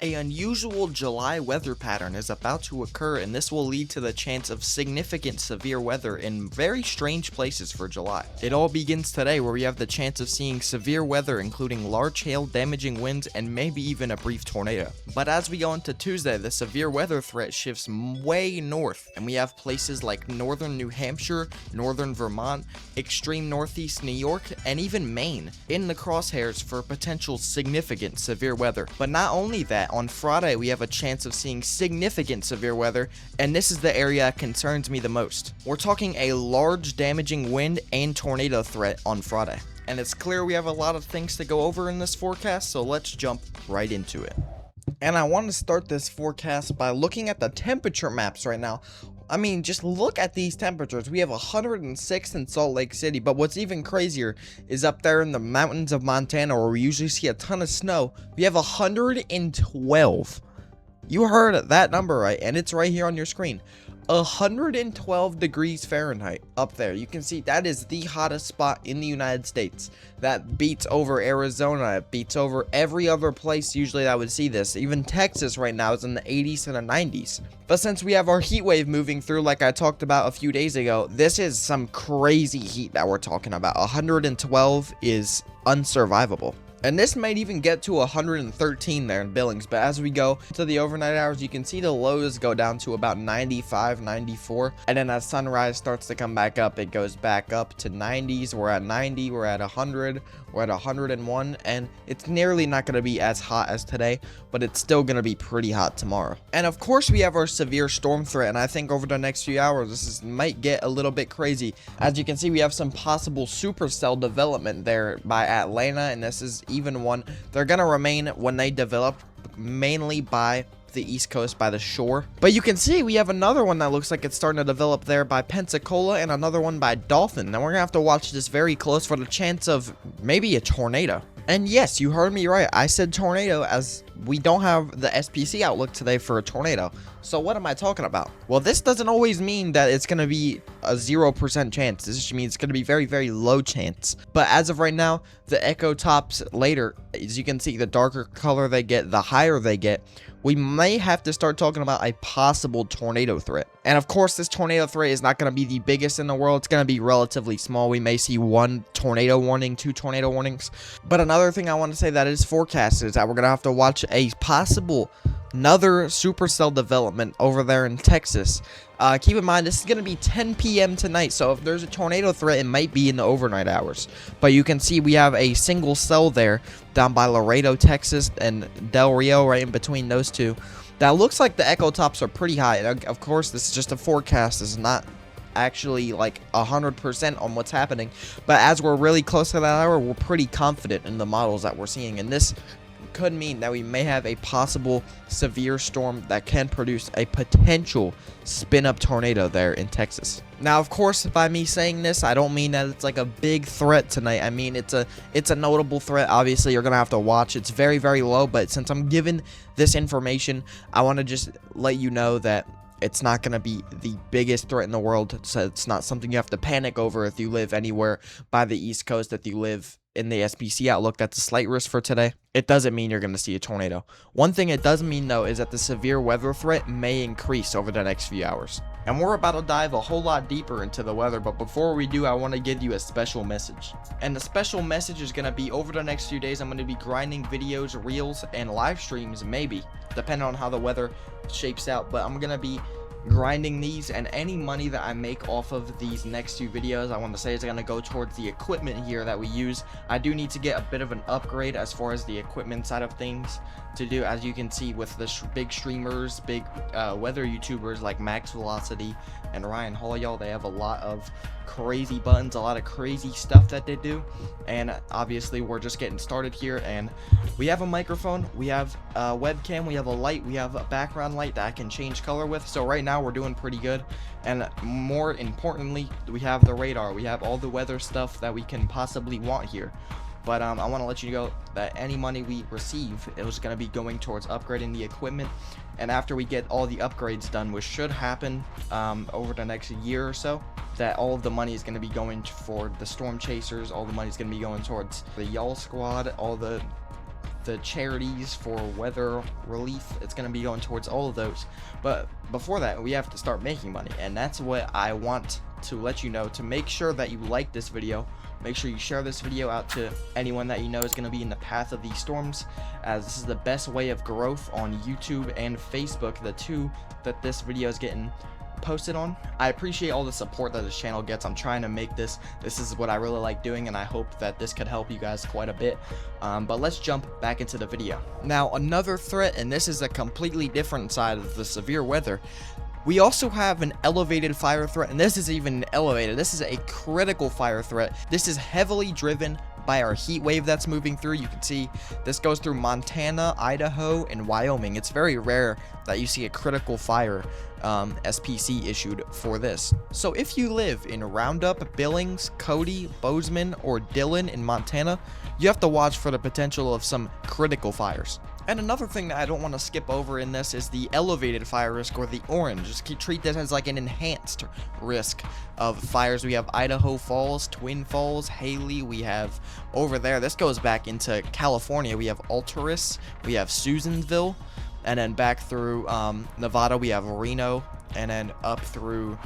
An unusual July weather pattern is about to occur, and this will lead to the chance of significant severe weather in very strange places for July. It all begins today, where we have the chance of seeing severe weather including large hail, damaging winds, and maybe even a brief tornado. But as we go into Tuesday, the severe weather threat shifts way north, and we have places like northern New Hampshire, northern Vermont, extreme northeast New York, and even Maine in the crosshairs for potential significant severe weather. But not only that, on Friday we have a chance of seeing significant severe weather, and this is the area that concerns me the most. We're talking a large damaging wind and tornado threat on Friday. And it's clear we have a lot of things to go over in this forecast, so let's jump right into it. And I want to start this forecast by looking at the temperature maps right now. I mean, just look at these temperatures. We have 106 in Salt Lake City, but what's even crazier is up there in the mountains of Montana, where we usually see a ton of snow, we have 112. You heard that number right, and it's right here on your screen. 112 degrees Fahrenheit up there. You can see that is the hottest spot in the United States. That beats over Arizona. It beats over every other place usually that would see this. Even Texas right now is in the 80s and the 90s. But since we have our heat wave moving through, like I talked about a few days ago, this is some crazy heat that we're talking about. 112 is unsurvivable. And this might even get to 113 there in Billings, but as we go to the overnight hours, you can see the lows go down to about 95, 94, and then as sunrise starts to come back up, it goes back up to 90s. We're at 90, we're at 100, we're at 101, and it's nearly not going to be as hot as today, but it's still going to be pretty hot tomorrow. And of course, we have our severe storm threat, and I think over the next few hours, might get a little bit crazy. As you can see, we have some possible supercell development there by Atlanta, and this is even one. They're going to remain when they develop mainly by the East Coast, by the shore. But you can see we have another one that looks like it's starting to develop there by Pensacola, and another one by Dolphin. Now we're gonna have to watch this very close for the chance of maybe a tornado. And yes, you heard me right, I said tornado, as we don't have the SPC outlook today for a tornado. So what am I talking about? Well, this doesn't always mean that it's going to be a 0% chance. This just means it's going to be very, very low chance. But as of right now, the echo tops later, as you can see, the darker color they get, the higher they get, we may have to start talking about a possible tornado threat. And of course, this tornado threat is not going to be the biggest in the world. It's going to be relatively small. We may see one tornado warning, 2 tornado warnings. But another thing I want to say that is forecasted is that we're going to have to watch a possible another supercell development over there in Texas. Keep in mind, this is going to be 10 p.m. tonight, so if there's a tornado threat, it might be in the overnight hours. But you can see we have a single cell there down by Laredo, Texas, and Del Rio, right in between those two. That looks like the echo tops are pretty high. Of course, this is just a forecast. This is not actually like 100% on what's happening. But as we're really close to that hour, we're pretty confident in the models that we're seeing. And this could mean that we may have a possible severe storm that can produce a potential spin-up tornado there in Texas. Now, of course, by me saying this, I don't mean that it's like a big threat tonight. I mean, it's a notable threat. Obviously, you're gonna have to watch. It's very, very low, but since I'm given this information, I want to just let you know that it's not going to be the biggest threat in the world, so it's not something you have to panic over if you live anywhere by the East Coast, if you live in the SPC outlook. That's a slight risk for today. It doesn't mean you're going to see a tornado. One thing it does mean, though, is that the severe weather threat may increase over the next few hours. And we're about to dive a whole lot deeper into the weather, but before we do, I want to give you a special message. And the special message is going to be over the next few days, I'm going to be grinding videos, reels, and live streams, maybe, depending on how the weather shapes out. But I'm going to be grinding these, and any money that I make off of these next few videos, I want to say, is going to go towards the equipment here that we use. I do need to get a bit of an upgrade as far as the equipment side of things to do. As you can see with the big streamers, big weather YouTubers like Max Velocity and Ryan Hall, y'all, they have a lot of crazy buttons, a lot of crazy stuff that they do. And obviously we're just getting started here, and we have a microphone, we have a webcam, we have a light, we have a background light that I can change color with. So right now we're doing pretty good. And more importantly, we have the radar, we have all the weather stuff that we can possibly want here. But I want to let you know that any money we receive, it was going to be going towards upgrading the equipment. And after we get all the upgrades done, which should happen over the next year or so, that all of the money is going to be going for the storm chasers. All the money is going to be going towards the y'all squad, all the the charities for weather relief. It's going to be going towards all of those. But before that, we have to start making money, and that's what I want to let you know. To make sure that you like this video, make sure you share this video out to anyone that you know is going to be in the path of these storms, as this is the best way of growth on YouTube and Facebook, the two that this video is getting posted on. I appreciate all the support that this channel gets. I'm trying to make this is what I really like doing, and I hope that this could help you guys quite a bit. But let's jump back into the video. Now, another threat, and this is a completely different side of the severe weather. We also have an elevated fire threat, and this is even elevated. This is a critical fire threat. This is heavily driven by our heat wave that's moving through. You can see this goes through Montana, Idaho, and Wyoming. It's very rare that you see a critical fire SPC issued for this. So if you live in Roundup, Billings, Cody, Bozeman, or Dillon in Montana, you have to watch for the potential of some critical fires. And another thing that I don't want to skip over in this is the elevated fire risk, or the orange. Just treat this as like an enhanced risk of fires. We have Idaho Falls, Twin Falls, Haley. We have over there, this goes back into California. We have Alturas, we have Susanville, and then back through Nevada, we have Reno, and then up through,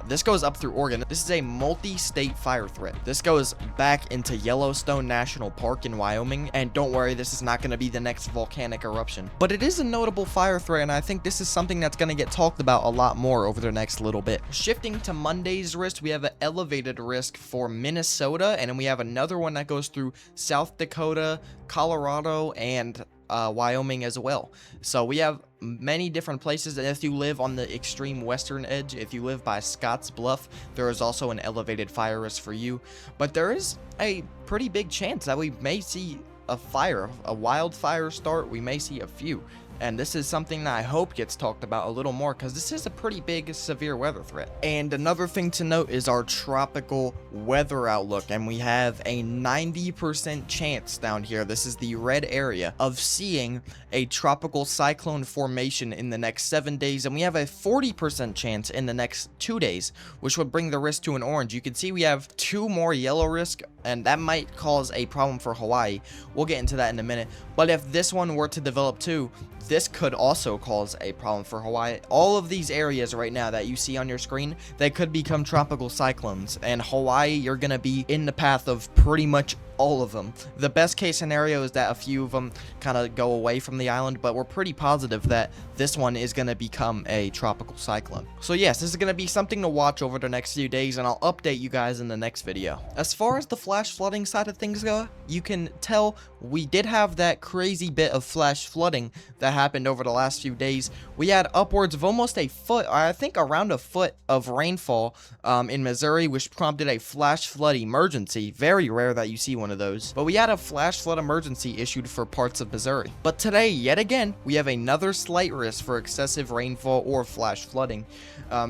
this goes up through Oregon. This is a multi-state fire threat. This goes back into Yellowstone National Park in Wyoming, and don't worry, this is not going to be the next volcanic eruption. But it is a notable fire threat, and I think this is something that's going to get talked about a lot more over the next little bit. Shifting to Monday's risk, we have an elevated risk for Minnesota, and then we have another one that goes through South Dakota, Colorado, and Wyoming as well. So we have many different places, and if you live on the extreme western edge, if you live by Scotts Bluff, there is also an elevated fire risk for you. But there is a pretty big chance that we may see a wildfire start. We may see a few, and this is something that I hope gets talked about a little more, because this is a pretty big severe weather threat. And another thing to note is our tropical weather outlook, and we have a 90% chance down here, this is the red area, of seeing a tropical cyclone formation in the next 7 days, and we have a 40% chance in the next 2 days, which would bring the risk to an orange. You can see we have 2 more yellow risk, and that might cause a problem for Hawaii. We'll get into that in a minute. But if this one were to develop too, this could also cause a problem for Hawaii. All of these areas right now that you see on your screen, they could become tropical cyclones, and Hawaii, you're gonna be in the path of pretty much all of them. The best case scenario is that a few of them kind of go away from the island, but we're pretty positive that this one is going to become a tropical cyclone. So yes, this is going to be something to watch over the next few days, and I'll update you guys in the next video. As far as the flash flooding side of things go, you can tell we did have that crazy bit of flash flooding that happened over the last few days. We had upwards of almost a foot, or I think around a foot of rainfall in Missouri, which prompted a flash flood emergency. Very rare that you see one of those, but we had a flash flood emergency issued for parts of Missouri. But today, yet again, we have another slight risk for excessive rainfall or flash flooding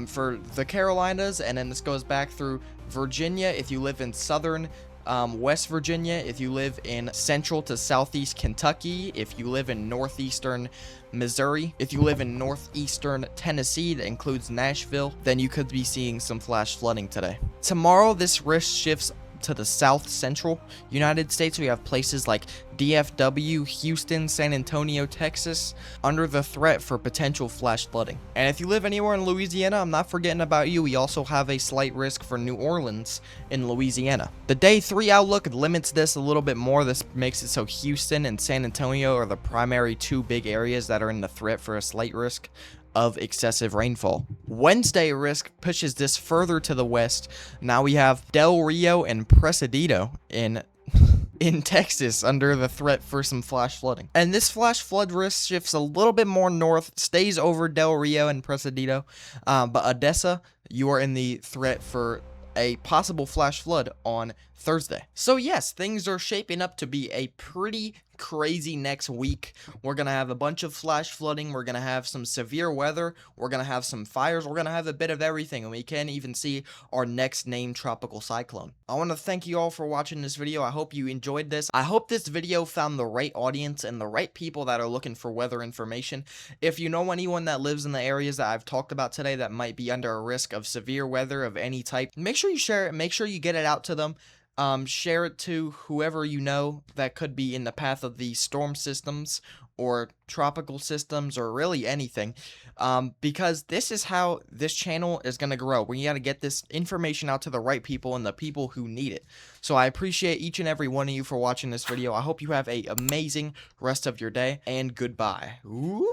for the Carolinas, and then this goes back through Virginia if you live in southern West Virginia, if you live in central to southeast Kentucky, if you live in northeastern Missouri, if you live in northeastern Tennessee, that includes Nashville, then you could be seeing some flash flooding today. Tomorrow, this risk shifts to the south central United States. We have places like DFW, Houston, San Antonio, Texas under the threat for potential flash flooding. And if you live anywhere in Louisiana, I'm not forgetting about you. We also have a slight risk for New Orleans in Louisiana. The day 3 outlook limits this a little bit more. This makes it so Houston and San Antonio are the primary 2 big areas that are in the threat for a slight risk of excessive rainfall. Wednesday risk pushes this further to the west. Now we have Del Rio and Presidio in Texas under the threat for some flash flooding. And this flash flood risk shifts a little bit more north, stays over Del Rio and Presidio, but Odessa, you are in the threat for a possible flash flood on Thursday. So yes, things are shaping up to be a pretty crazy next week. We're gonna have a bunch of flash flooding, we're gonna have some severe weather, we're gonna have some fires, we're gonna have a bit of everything, and we can even see our next named tropical cyclone. I want to thank you all for watching this video. I hope you enjoyed this. I hope this video found the right audience and the right people that are looking for weather information. If you know anyone that lives in the areas that I've talked about today that might be under a risk of severe weather of any type, make sure you share it, make sure you get it out to them. share it to whoever you know that could be in the path of these storm systems or tropical systems or really anything, because this is how this channel is going to grow. We got to get this information out to the right people and the people who need it. So I appreciate each and every one of you for watching this video. I hope you have a amazing rest of your day, and goodbye. Ooh.